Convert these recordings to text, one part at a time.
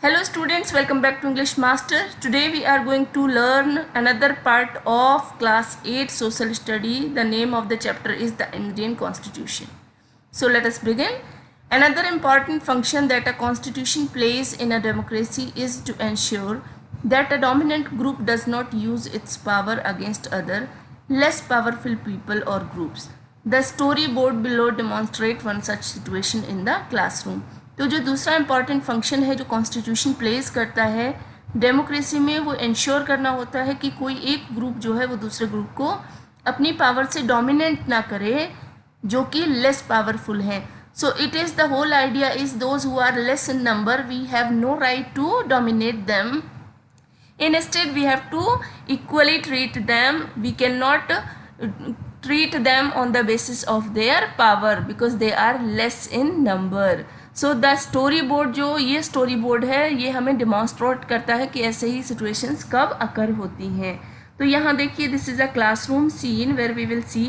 Hello students, welcome back to English Master. Today we are going to learn another part of class 8 social study. The name of the chapter is the Indian Constitution. So let us begin. Another important function that a constitution plays in a democracy is to ensure that a dominant group does not use its power against other less powerful people or groups. The storyboard below demonstrate one such situation in the classroom. तो जो दूसरा important function है जो constitution place करता है democracy में, वो ensure करना होता है कि कोई एक ग्रुप जो है वो दूसरे ग्रुप को अपनी पावर से डोमिनेट ना करे जो कि लेस पावरफुल हैं. So it is the whole idea is those who are less in number we have no right to dominate them. Instead, we have to equally treat them. We cannot treat them on the basis of their power because they are less in number. So the storyboard जो ये storyboard है ये हमें demonstrate करता है कि ऐसे ही situations कब occur होती हैं. तो यहाँ देखिए this is a classroom scene where we will see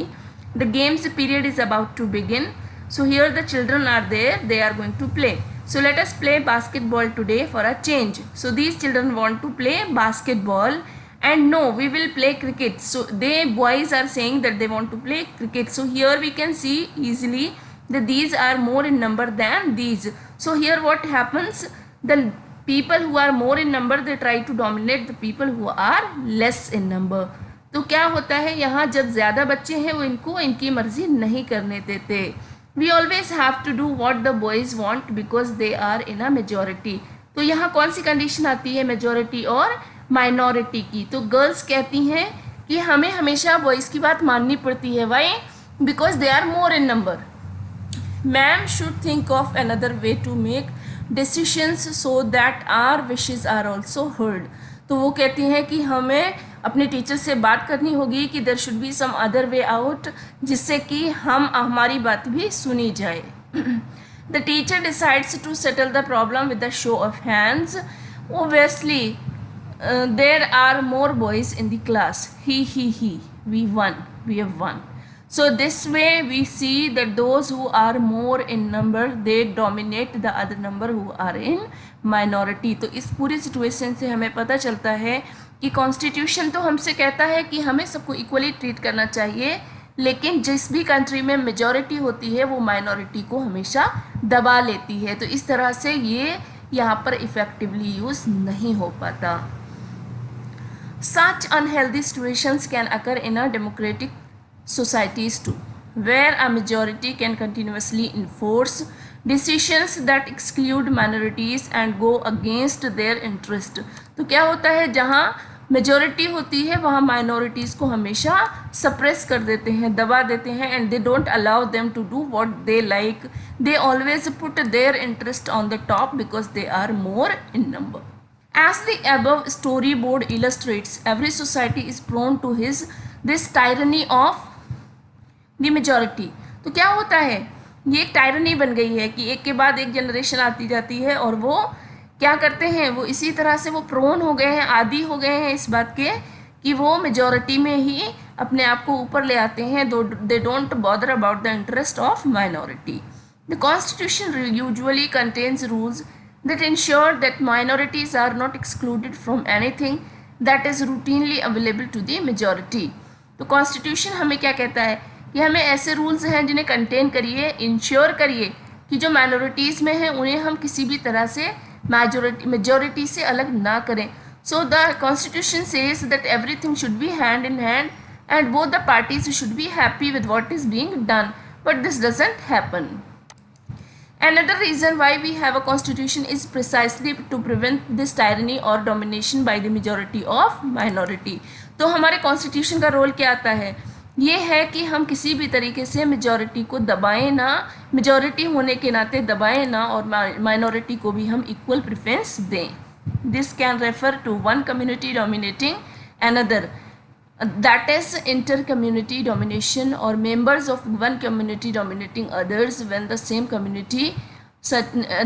the games period is about to begin. So here the children are there, they are going to play. So let us play basketball today for a change. So these children want to play basketball and no, we will play cricket. So they boys are saying that they want to play cricket. So here we can see easily that these are more in number than these. So here what happens, the people who are more in number they try to dominate the people who are less in number. तो क्या होता है यहाँ जब ज़्यादा बच्चे हैं वो इनको इनकी मर्जी नहीं करने देते. We always have to do what the boys want because they are in a majority. तो यहाँ कौन सी कंडीशन आती है मेजॉरिटी और माइनॉरिटी की. तो गर्ल्स कहती हैं कि हमें हमेशा बॉयज़ की बात माननी पड़ती है. Why? Because they are more in number. Ma'am should think of another way to make decisions so that our wishes are also heard. तो वो कहती हैं कि हमें अपने टीचर से बात करनी होगी कि there should be some other way out जिससे कि हमारी बात भी सुनी जाए. The teacher decides to settle the problem with the show of hands. Obviously there are more boys in the class. He we have one. So this way we see that those who are more in number they dominate the other number who are in minority. तो इस पूरी situation से हमें पता चलता है कि constitution तो हमसे कहता है कि हमें सबको इक्वली ट्रीट करना चाहिए, लेकिन जिस भी कंट्री में मेजॉरिटी होती है वो माइनॉरिटी को हमेशा दबा लेती है. तो इस तरह से ये यहाँ पर इफ़ेक्टिवली यूज़ नहीं हो पाता. Such unhealthy situations can occur in a democratic societies too, where a majority can continuously enforce decisions that exclude minorities and go against their interest. तो क्या होता है जहाँ मेजॉरिटी होती है वहाँ माइनॉरिटीज़ को हमेशा सप्रेस कर देते हैं, दबा देते हैं, and they don't allow them to do what they like. They always put their interest on the top because they are more in number. As the above storyboard illustrates, every society is prone to this tyranny of the majority. तो क्या होता है, ये एक tyranny बन गई है कि एक के बाद एक जनरेशन आती जाती है और वो क्या करते हैं, वो इसी तरह से वो प्रोन हो गए हैं, आदी हो गए हैं इस बात के कि वो मेजॉरिटी में ही अपने आप को ऊपर ले आते हैं. They don't bother about the interest of minority. The constitution usually contains rules that ensure that minorities are not excluded from anything that is routinely available to the majority. तो कॉन्स्टिट्यूशन हमें क्या कहता है कि हमें ऐसे रूल्स हैं जिन्हें कंटेन करिए, इंश्योर करिए कि जो माइनॉरिटीज़ में हैं उन्हें हम किसी भी तरह से मेजॉरिटी से अलग ना करें. So the constitution says that everything should be hand in hand and both the parties should be happy with what is being done, but this doesn't happen. Another reason why we have a constitution is precisely to prevent this tyranny or domination by the majority of minority. तो हमारे constitution का role क्या आता है, ये है कि हम किसी भी तरीके से मेजॉरिटी को दबाएं ना, मेजॉरिटी होने के नाते दबाएं ना, और माइनॉरिटी को भी हम इक्वल प्रेफरेंस दें. This can refer to one community dominating another, that is inter-community domination, or members of one community dominating others when the same community,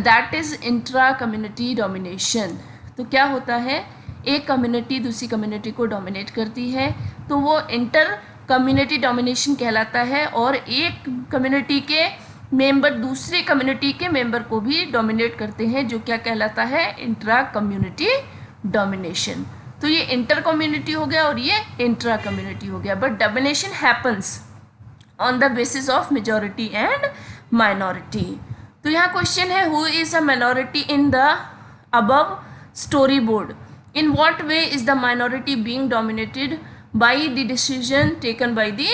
that is intra-community domination. तो क्या होता है, एक कम्युनिटी दूसरी कम्युनिटी को dominate करती है तो वो इंटर कम्युनिटी डोमिनेशन कहलाता है, और एक कम्युनिटी के मेंबर दूसरे कम्युनिटी के मेंबर को भी डोमिनेट करते हैं, जो क्या कहलाता है, इंट्रा कम्युनिटी डोमिनेशन। तो ये इंटर कम्युनिटी हो गया और ये इंट्रा कम्युनिटी हो गया। But domination happens on the basis of majority and minority. तो यहाँ क्वेश्चन है, who is a minority in the above story board? In what way is the minority being dominated by the decision taken by the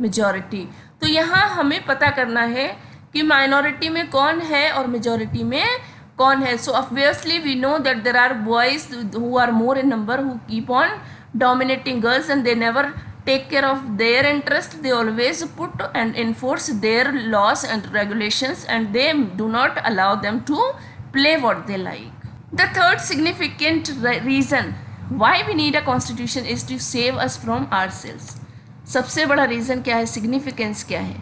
majority? तो यहाँ हमें पता करना है कि माइनॉरिटी में कौन है और मेजॉरिटी में कौन है. So obviously we know that there are boys who are more in number who keep on dominating girls, and they never take care of their interest. They always put and enforce their laws and regulations, and they do not allow them to play what they like. The third significant reason why we need a constitution is to save us from ourselves. सबसे बड़ा reason क्या है, significance क्या है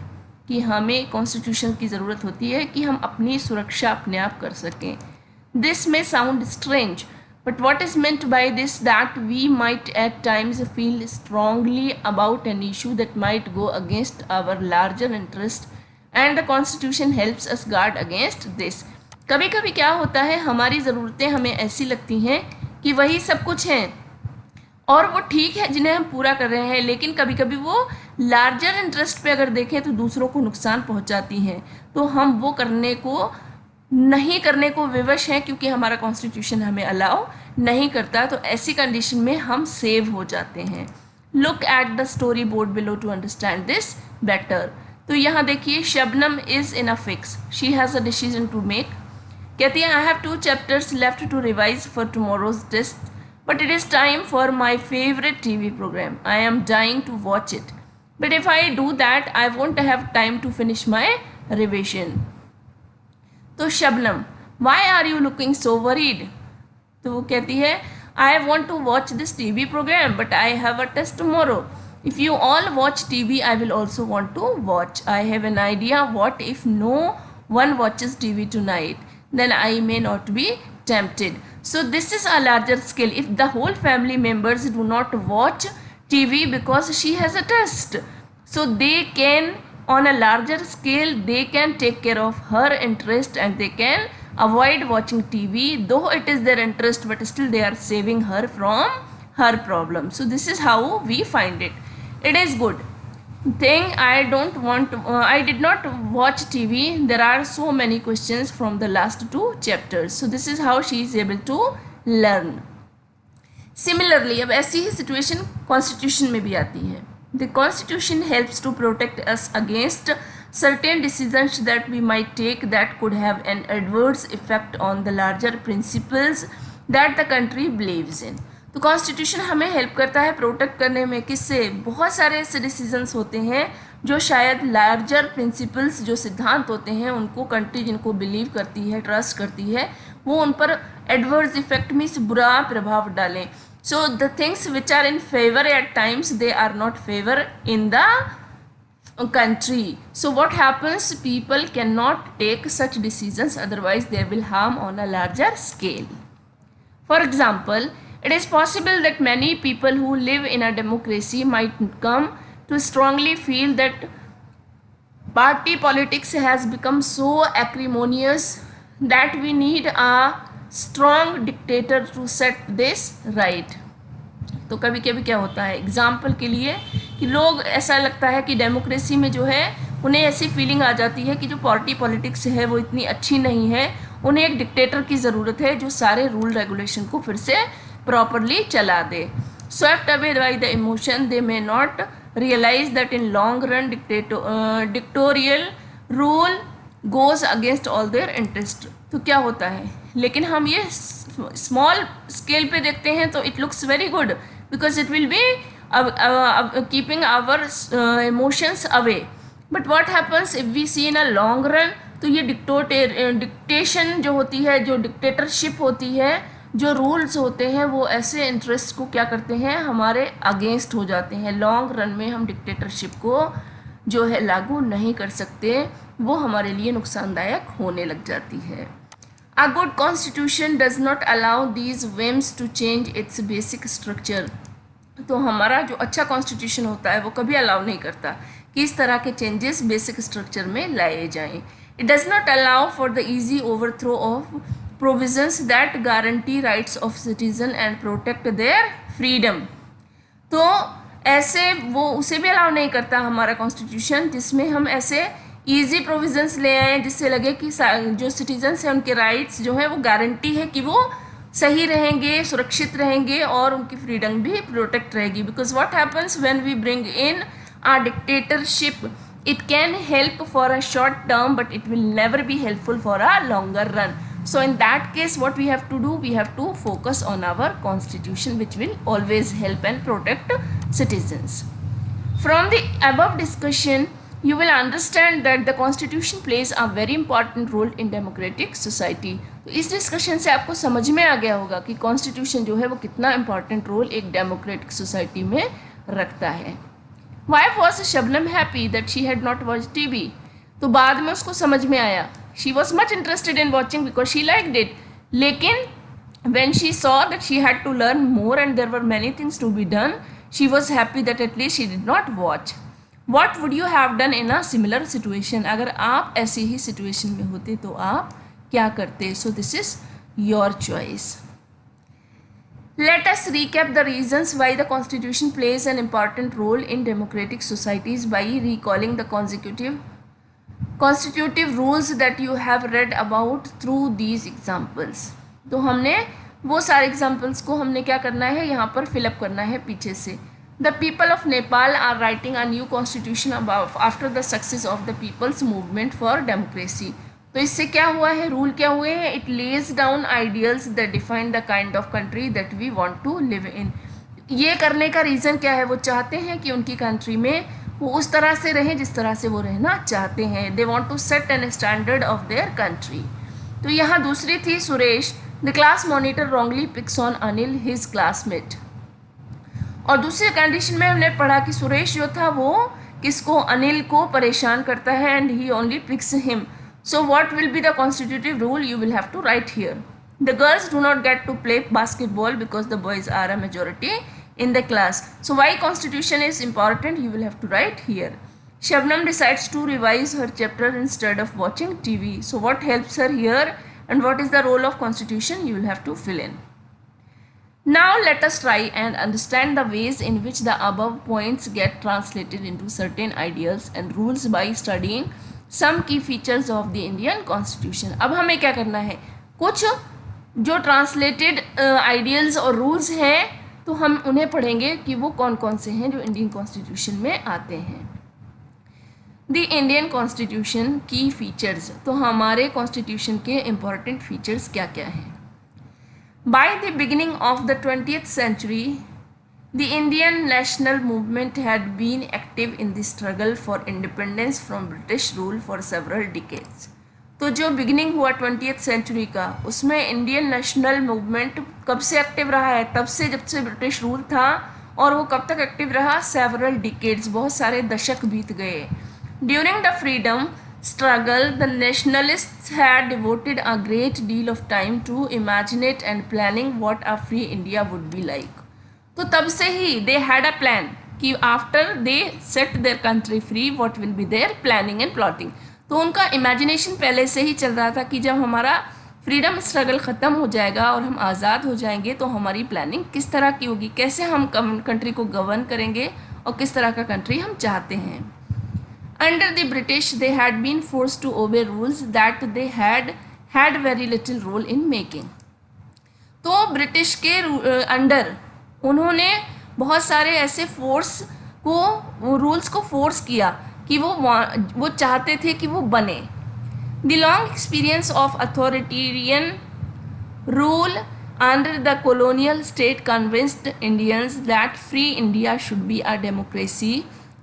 कि हमें constitution की ज़रूरत होती है कि हम अपनी सुरक्षा अपने आप कर सकें. This may sound strange, but what is meant by this that we might at times feel strongly about an issue that might go against our larger interest, and the constitution helps us guard against this. कभी कभी क्या होता है, हमारी ज़रूरतें हमें ऐसी लगती हैं कि वही सब कुछ हैं और वो ठीक है जिन्हें हम पूरा कर रहे हैं, लेकिन कभी कभी वो लार्जर इंटरेस्ट पे अगर देखें तो दूसरों को नुकसान पहुंचाती हैं, तो हम वो नहीं करने को विवश हैं क्योंकि हमारा कॉन्स्टिट्यूशन हमें अलाउ नहीं करता. तो ऐसी कंडीशन में हम सेव हो जाते हैं. Look at the storyboard below to understand this better. तो यहाँ देखिए, Shabnam is in a fix, she has a decision to make. कहती है, I have 2 chapters left to revise for tomorrow's test, but it is time for my favorite TV program. I am dying to watch it. But if I do that, I won't have time to finish my revision. तो Shabnam, why are you looking so worried? तो वो कहती है, I want to watch this TV program, but I have a test tomorrow. If you all watch TV, I will also want to watch. I have an idea. What if no one watches TV tonight? Then I may not be tempted. So this is a larger scale. If the whole family members do not watch TV because she has a test, so they can, on a larger scale, they can take care of her interest and they can avoid watching TV, though it is their interest, but still they are saving her from her problem. So this is how we find it. It is good thing I did not watch TV. There are so many questions from the last 2 chapters. So this is how she is able to learn. Similarly, अब ऐसी ही situation constitution में भी आती है. The constitution helps to protect us against certain decisions that we might take that could have an adverse effect on the larger principles that the country believes in. तो constitution हमें help करता है protect करने में. किससे? बहुत सारे ऐसे डिसीजंस होते हैं जो शायद लार्जर प्रिंसिपल्स, जो सिद्धांत होते हैं, उनको कंट्री जिनको बिलीव करती है, ट्रस्ट करती है, वो उन पर एडवर्स इफेक्ट में से बुरा प्रभाव डालें. So the things which are in favour at times, they are not favour in the country. So what happens, people cannot take such decisions, otherwise they will harm on a larger scale. For example, it is possible that many people who live in a democracy might come to strongly feel that party politics has become so acrimonious that we need a strong dictator to set this right. तो कभी कभी क्या होता है, example के लिए, कि लोग, ऐसा लगता है कि डेमोक्रेसी में जो है उन्हें ऐसी फीलिंग आ जाती है कि जो पार्टी पॉलिटिक्स है वो इतनी अच्छी नहीं है, उन्हें एक डिक्टेटर की ज़रूरत है जो सारे रूल रेगुलेशन को फिर से प्रॉपरली चला दे. Swept away by the emotion, they may not realise that in long run dictorial rule goes against all their interest. तो क्या होता है, लेकिन हम ये स्मॉल स्केल पे देखते हैं तो it looks very good because it will be keeping our emotions away. But what happens if we see in a long run? तो ये डिक्टेशन जो होती है, जो डिक्टेटरशिप होती है, जो रूल्स होते हैं, वो ऐसे इंटरेस्ट को क्या करते हैं, हमारे अगेंस्ट हो जाते हैं. लॉन्ग रन में हम डिक्टेटरशिप को जो है लागू नहीं कर सकते, वो हमारे लिए नुकसानदायक होने लग जाती है. A good constitution does not allow these whims to change its basic structure. तो हमारा जो अच्छा कॉन्स्टिट्यूशन होता है वो कभी अलाउ नहीं करता कि इस तरह के चेंजेस बेसिक स्ट्रक्चर में लाए जाएं. It does not allow for the easy overthrow of provisions that guarantee rights of citizen and protect their freedom. तो ऐसे वो उसे भी अलाउ नहीं करता हमारा कॉन्स्टिट्यूशन जिसमें हम ऐसे ईजी प्रोविजंस ले आए जिससे लगे कि जो सिटीजन्स हैं उनके राइट्स जो हैं वो गारंटी है कि वो सही रहेंगे, सुरक्षित रहेंगे और उनकी फ्रीडम भी प्रोटेक्ट रहेगी. Because what happens when we bring in a dictatorship, it can help for a short term but it will never be helpful for a longer run. So in that case what we have to do, we have to focus on our constitution which will always help and protect citizens. From the above discussion you will understand that the constitution plays a very important role in democratic society. तो इस discussion से आपको समझ में आ गया होगा कि constitution जो है वो कितना इंपॉर्टेंट रोल एक डेमोक्रेटिक सोसाइटी में रखता है. Why was Shabnam happy that she had not watched TV? तो बाद में उसको समझ में आया. She was much interested in watching because she liked it. लेकिन when she saw that she had to learn more and there were many things to be done, she was happy that at least she did not watch. What would you have done in a similar situation? अगर आप ऐसी ही situation में होते तो आप क्या करते? So this is your choice. Let us recap the reasons why the Constitution plays an important role in democratic societies by recalling the constitutive rules that you have read about through these examples. तो हमने वो सारे examples को हमने क्या करना है यहाँ पर fill up करना है पीछे से. The people of Nepal are writing a new constitution after the success of the people's movement for democracy. तो इससे क्या हुआ है, रूल क्या हुए हैं? It lays down ideals that define the kind of country that we want to live in. ये करने का रीज़न क्या है? वो चाहते हैं कि उनकी कंट्री में वो उस तरह से रहें जिस तरह से वो रहना चाहते हैं. They want to set an standard of their country. तो यहाँ दूसरी थी Suresh. The class monitor wrongly picks on Anil his classmate. और दूसरी कंडीशन में हमने पढ़ा कि सुरेश जो था वो किसको, अनिल को परेशान करता है and he only picks him. So what will be the constitutive rule? You will have to write here. The girls do not get to play basketball because the boys are a majority in the class. So why constitution is important? You will have to write here. Shabnam decides to revise her chapter instead of watching TV. So what helps her here and what is the role of constitution? You will have to fill in. Now let us try and understand the ways in which the above points get translated into certain ideals and rules by studying सम की features of the Indian constitution. अब हमें क्या करना है, कुछ जो translated ideals और rules हैं तो हम उन्हें पढ़ेंगे कि वो कौन कौन से हैं जो इंडियन कॉन्स्टिट्यूशन में आते हैं. द इंडियन कॉन्स्टिट्यूशन की फीचर्स. तो हमारे कॉन्स्टिट्यूशन के इम्पॉर्टेंट फीचर्स क्या क्या हैं? By the beginning of the 20th century, the Indian national movement had been active in the struggle for independence from British rule for several decades. तो जो beginning हुआ 20th century का, उसमें Indian national movement कब से active रहा है? तब से जब से ब्रिटिश रूल था. और वो कब तक एक्टिव रहा? सेवरल डिकेड्स, बहुत सारे दशक बीत गए. During the freedom struggle, the nationalists had devoted a great deal of time to imagining and planning what a free India would be like. तो तब से ही दे हैड अ प्लान कि after they set their country free what will be their planning and plotting. तो उनका imagination पहले से ही चल रहा था कि जब हमारा फ्रीडम स्ट्रगल ख़त्म हो जाएगा और हम आज़ाद हो जाएंगे तो हमारी प्लानिंग किस तरह की होगी, कैसे हम कंट्री को गवर्न करेंगे और किस तरह का कंट्री हम चाहते हैं. Under the British they had been force to obey rules that they had very little role in making. तो ब्रिटिश के अंडर उन्होंने बहुत सारे ऐसे रूल्स को फोर्स किया कि वो चाहते थे कि वो बने. The long experience of authoritarian rule under the colonial state convinced Indians that free India should be a democracy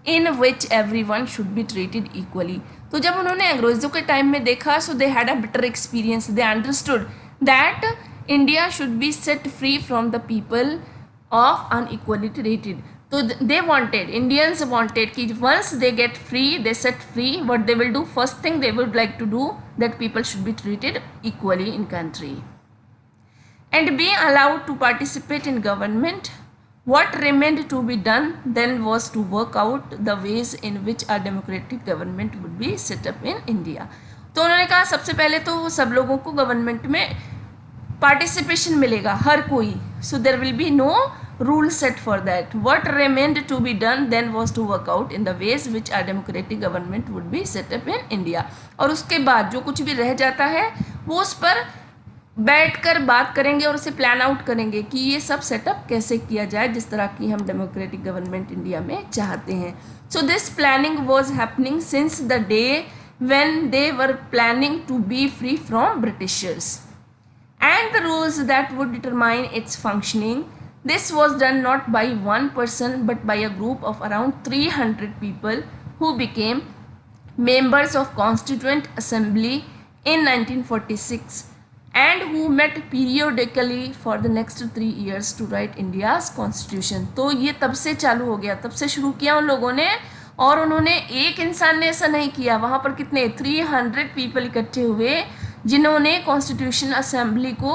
in which everyone should be treated equally. तो जब उन्होंने अंग्रेज़ों के टाइम में देखा, so they had a bitter experience. They understood that India should be set free from the people of unequally treated. So they wanted, Indians wanted कि once they get free, they set free, what they will do, first thing they would like to do, that people should be treated equally in country and be allowed to participate in government What remained to be done then was to work out the ways in which a democratic government would be set up in India. तो उन्होंने कहा सबसे पहले तो वो सब लोगों को गवर्नमेंट में पार्टिसिपेशन मिलेगा, हर कोई. So there will be no rule set for that. What remained to be done then was to work out in the ways which a democratic government would be set up in India. और उसके बाद जो कुछ भी रह जाता है वो उस पर बैठकर बात करेंगे और उसे प्लान आउट करेंगे कि ये सब सेटअप कैसे किया जाए जिस तरह की हम डेमोक्रेटिक गवर्नमेंट इंडिया में चाहते हैं. So this planning was happening since the day when they were planning to be free from Britishers, and the rules that would determine its functioning. This was done not by one person but by a group of around 300 people who became members of Constituent Assembly in 1946 and who met periodically for the next 3 years to write India's constitution. तो ये तब से चालू हो गया, तब से शुरू किया उन लोगों ने. और उन्होंने, एक इंसान ने ऐसा नहीं किया, वहाँ पर कितने 300 पीपल इकट्ठे हुए जिन्होंने कॉन्स्टिट्यूशन असेंबली को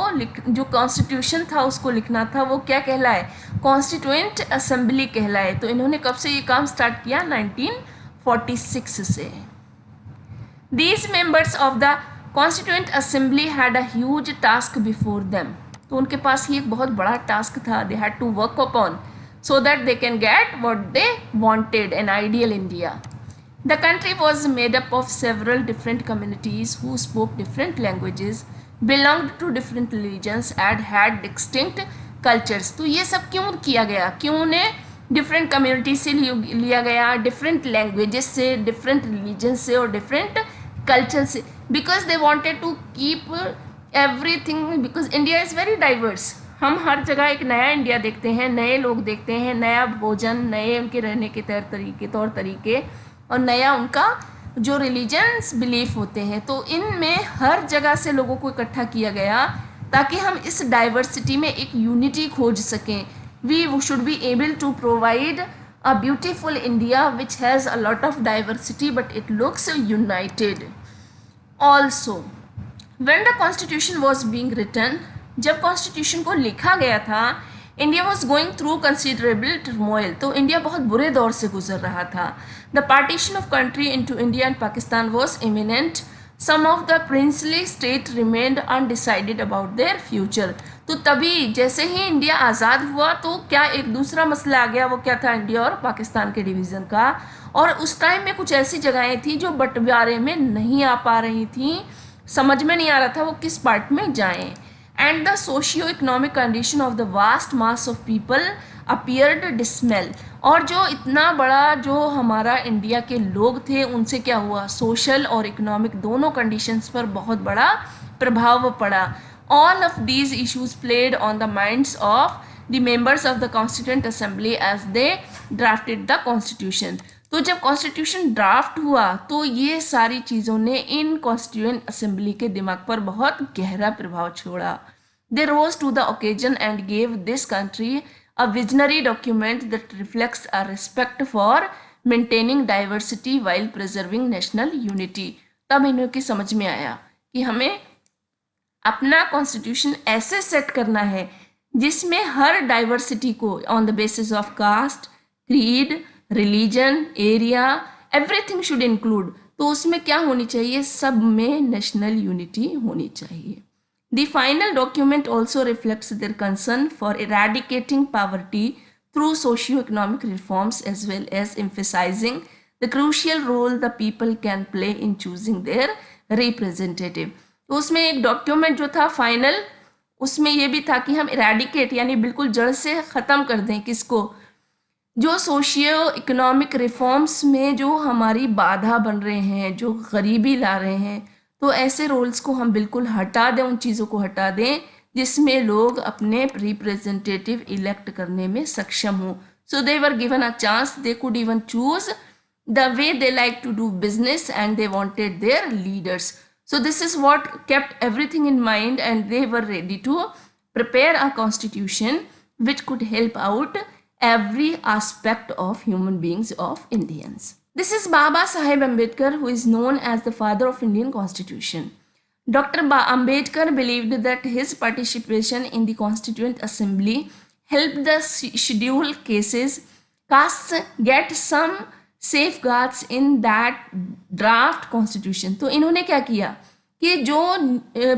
जो कॉन्स्टिट्यूशन था उसको लिखना था. वो क्या कहलाए? कॉन्स्टिट्यूएंट असेंबली कहलाए. तो इन्होंने कब से ये काम स्टार्ट किया? 1946 से. These members of the constituent assembly had a huge task before them. तो उनके पास ही एक बहुत बड़ा टास्क था. They had to work upon so that they can get what they wanted, an ideal India. The country was made up of several different communities who spoke different languages, belonged to different religions and had distinct cultures. तो ये सब क्यों किया गया? क्यों उन्हें different community से लिया गया, डिफरेंट लैंग्वेजेस से, डिफरेंट रिलीजन से और डिफरेंट कल्चर से? Because they wanted to keep everything, because India is very diverse. हम हर जगह एक नया इंडिया देखते हैं, नए लोग देखते हैं, नया भोजन, नए उनके रहने के तौर तरीके और नया उनका जो रिलीजन्स बिलीफ होते हैं. तो इनमें हर जगह से लोगों को इकट्ठा किया गया ताकि हम इस डाइवर्सिटी में एक यूनिटी खोज सकें. We should be able to provide a beautiful India which has a lot of diversity but it looks united. Also when the constitution was being written, जब कॉन्स्टिट्यूशन को लिखा गया था, India was going through considerable turmoil. तो India बहुत बुरे दौर से गुजर रहा था. The partition of country into India and Pakistan was imminent. Some of the princely state remained undecided about their future. तो तभी जैसे ही इंडिया आज़ाद हुआ तो क्या एक दूसरा मसला आ गया. वो क्या था? इंडिया और पाकिस्तान के डिवीज़न का. और उस टाइम में कुछ ऐसी जगहें थी जो बंटवारे में नहीं आ पा रही थी, समझ में नहीं आ रहा था वो किस पार्ट में जाएँ. And the socio-economic condition of the vast mass of people appeared dismal. और जो इतना बड़ा जो हमारा इंडिया के लोग थे उनसे क्या हुआ? सोशल और इकोनॉमिक दोनों कंडीशंस पर बहुत बड़ा प्रभाव पड़ा. All of these issues played on the minds of the members of the Constituent Assembly as they drafted the Constitution. तो जब कॉन्स्टिट्यूशन ड्राफ्ट हुआ तो ये सारी चीज़ों ने इन कॉन्स्टिट्यूएंट असेंबली के दिमाग पर बहुत गहरा प्रभाव छोड़ा. They rose to the occasion and gave this country a visionary document that reflects a respect for maintaining diversity while preserving national unity. तब इन्हें समझ में आया कि हमें अपना कॉन्स्टिट्यूशन ऐसे सेट करना है जिसमें हर डाइवर्सिटी को on the basis of caste, creed, religion, area, everything should include. तो उसमें क्या होनी चाहिए? सब में नेशनल यूनिटी होनी चाहिए. The final document also reflects their concern for eradicating poverty through socio-economic reforms as well as emphasizing the crucial role the people can play in choosing their representative. तो उसमें एक डॉक्यूमेंट जो था final, उसमें ये भी था कि हम इरेडिकेट यानी बिल्कुल जड़ से ख़त्म कर दें किसको? जो सोशियो इकोनॉमिक रिफॉर्म्स में जो हमारी बाधा बन रहे हैं, जो गरीबी ला रहे हैं, तो ऐसे रोल्स को हम बिल्कुल हटा दें, उन चीज़ों को हटा दें जिसमें लोग अपने रिप्रेजेंटेटिव इलेक्ट करने में सक्षम हों. So they were given a chance, they could even choose the way they like to do business and they wanted their leaders. So this is what kept everything in mind and they were ready to prepare a constitution which could help out every aspect of human beings of Indians. This is Baba Saheb Ambedkar, who is known as the father of Indian Constitution. Dr. Ambedkar believed that his participation in the Constituent Assembly help the scheduled cases castes get some safeguards in that draft constitution. तो इन्होंने क्या किया कि जो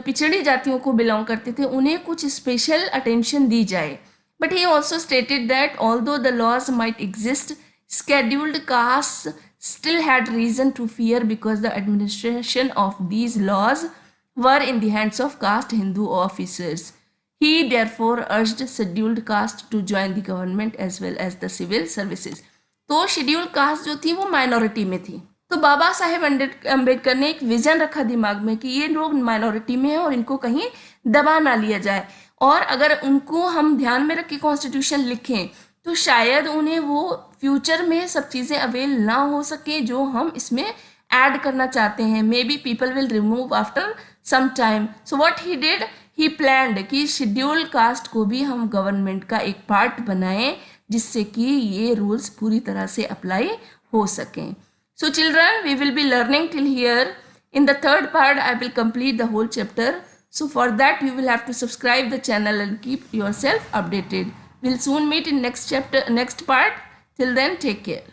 पिछड़ी जातियों को belong करते थे उन्हें कुछ स्पेशल अटेंशन दी जाए. But he also stated that although the laws might exist, scheduled castes still had reason to fear because the administration of these laws were in the hands of caste Hindu officers. He therefore urged scheduled caste to join the government as well as the civil services. तो schedule caste जो थी वो minority में थी. तो बाबा साहेब अम्बेडकर ने एक vision रखा दिमाग में कि ये लोग माइनॉरिटी में हैं और इनको कहीं दबा ना लिया जाए, और अगर उनको हम ध्यान में रख के कॉन्स्टिट्यूशन लिखें तो शायद उन्हें वो फ्यूचर में सब चीज़ें अवेल ना हो सके जो हम इसमें ऐड करना चाहते हैं. Maybe people will remove after some time. So what he did, he planned कि शेड्यूल कास्ट को भी हम गवर्नमेंट का एक पार्ट बनाएं जिससे कि ये रूल्स पूरी तरह से अप्लाई हो सकें. So children, we will be learning till here. In the third part, I will complete the whole chapter. So for that, you will have to subscribe the channel and keep yourself updated. We'll soon meet in next chapter, next part. Till then, take care.